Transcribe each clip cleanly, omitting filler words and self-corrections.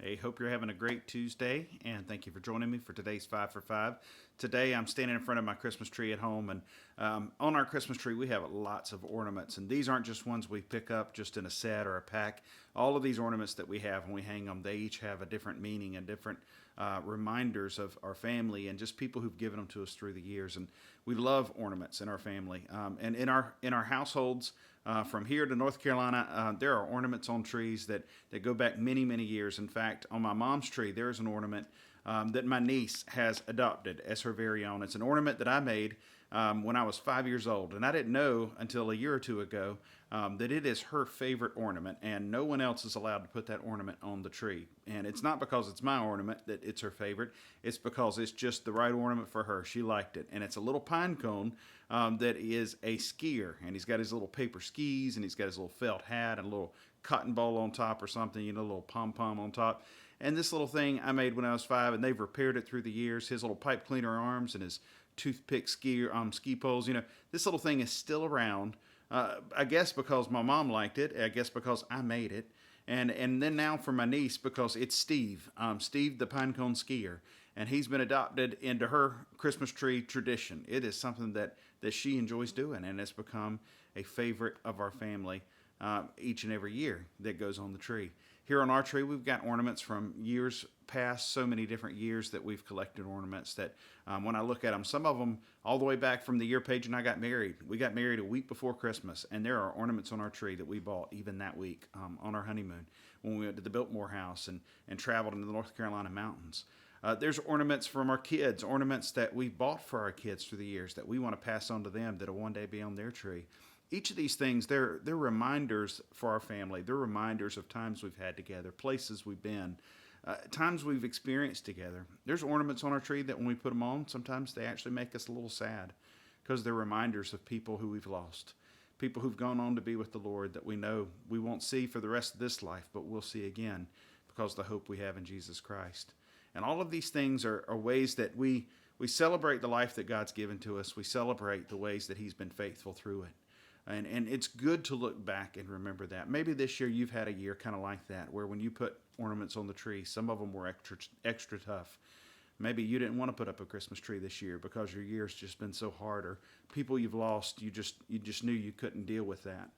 Hey, hope you're having a great Tuesday, and thank you for joining me for today's 5 for 5. Today, I'm standing in front of my Christmas tree at home, and on our Christmas tree, we have lots of ornaments, and these aren't just ones we pick up just in a set or a pack. All of these ornaments that we have when we hang them, they each have a different meaning and different reminders of our family and just people who've given them to us through the years. And we love ornaments in our family, and in our households. From here to North Carolina, there are ornaments on trees that go back many, many years. In fact, on my mom's tree, there is an ornament that my niece has adopted as her very own. It's an ornament that I made when I was 5 years old, and I didn't know until a year or two ago that it is her favorite ornament, and no one else is allowed to put that ornament on the tree. And it's not because it's my ornament that it's her favorite, it's because it's just the right ornament for her. She liked it, and it's a little pine cone that is a skier, and he's got his little paper skis, and he's got his little felt hat and a little cotton ball on top or something, a little pom-pom on top. And this little thing I made when I was 5, and they've repaired it through the years. His little pipe cleaner arms and his toothpick ski poles. This little thing is still around. I guess because my mom liked it. I guess because I made it. And then now for my niece, because it's Steve, Steve the pinecone skier, and he's been adopted into her Christmas tree tradition. It is something that she enjoys doing, and it's become a favorite of our family each and every year that goes on the tree. Here on our tree, we've got ornaments from years past, so many different years that we've collected ornaments that when I look at them, some of them all the way back from the year Paige and I got married. We got married a week before Christmas, and there are ornaments on our tree that we bought even that week on our honeymoon when we went to the Biltmore house and traveled into the North Carolina mountains. There's ornaments from our kids, ornaments that we bought for our kids through the years that we want to pass on to them that'll one day be on their tree. Each of these things, they're reminders for our family. They're reminders of times we've had together, places we've been, times we've experienced together. There's ornaments on our tree that when we put them on, sometimes they actually make us a little sad because they're reminders of people who we've lost, people who've gone on to be with the Lord that we know we won't see for the rest of this life, but we'll see again because of the hope we have in Jesus Christ. And all of these things are ways that we celebrate the life that God's given to us. We celebrate the ways that He's been faithful through it. And it's good to look back and remember that. Maybe this year you've had a year kind of like that, where when you put ornaments on the tree, some of them were extra tough. Maybe you didn't want to put up a Christmas tree this year because your year's just been so hard, or people you've lost, you just knew you couldn't deal with that.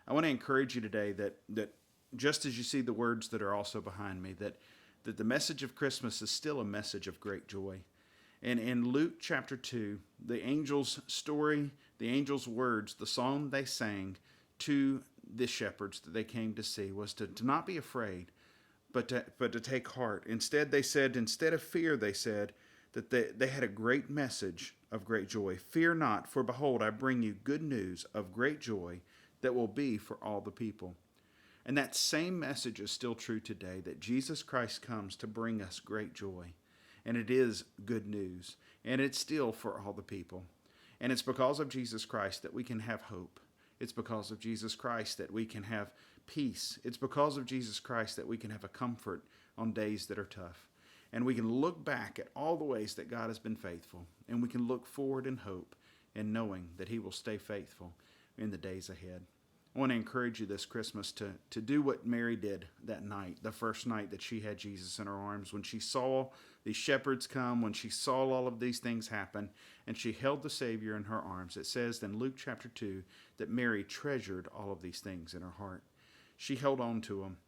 I want to encourage you today that just as you see the words that are also behind me, that the message of Christmas is still a message of great joy. And in Luke chapter 2, the angel's story, the angel's words, the song they sang to the shepherds that they came to see was to not be afraid, but to take heart. Instead of fear, they said that they had a great message of great joy. Fear not, for behold, I bring you good news of great joy that will be for all the people. And that same message is still true today, that Jesus Christ comes to bring us great joy. And it is good news. And it's still for all the people. And it's because of Jesus Christ that we can have hope. It's because of Jesus Christ that we can have peace. It's because of Jesus Christ that we can have a comfort on days that are tough. And we can look back at all the ways that God has been faithful. And we can look forward in hope and knowing that He will stay faithful in the days ahead. I want to encourage you this Christmas to do what Mary did that night, the first night that she had Jesus in her arms, when she saw these shepherds come, when she saw all of these things happen, and she held the Savior in her arms. It says in Luke chapter 2 that Mary treasured all of these things in her heart. She held on to them.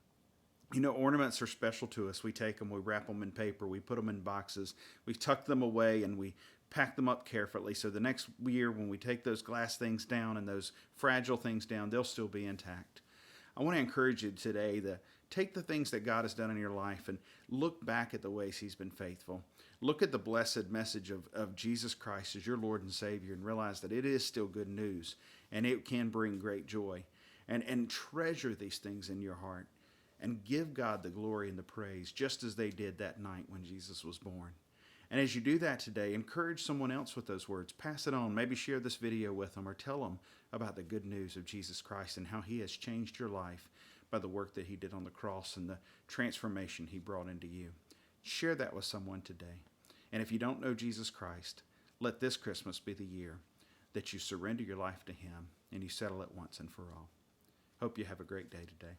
Ornaments are special to us. We take them, we wrap them in paper, we put them in boxes, we tuck them away, and we pack them up carefully so the next year when we take those glass things down and those fragile things down, they'll still be intact. I want to encourage you today to take the things that God has done in your life and look back at the ways He's been faithful. Look at the blessed message of Jesus Christ as your Lord and Savior and realize that it is still good news and it can bring great joy. And treasure these things in your heart and give God the glory and the praise just as they did that night when Jesus was born. And as you do that today, encourage someone else with those words. Pass it on. Maybe share this video with them or tell them about the good news of Jesus Christ and how He has changed your life by the work that He did on the cross and the transformation He brought into you. Share that with someone today. And if you don't know Jesus Christ, let this Christmas be the year that you surrender your life to Him and you settle it once and for all. Hope you have a great day today.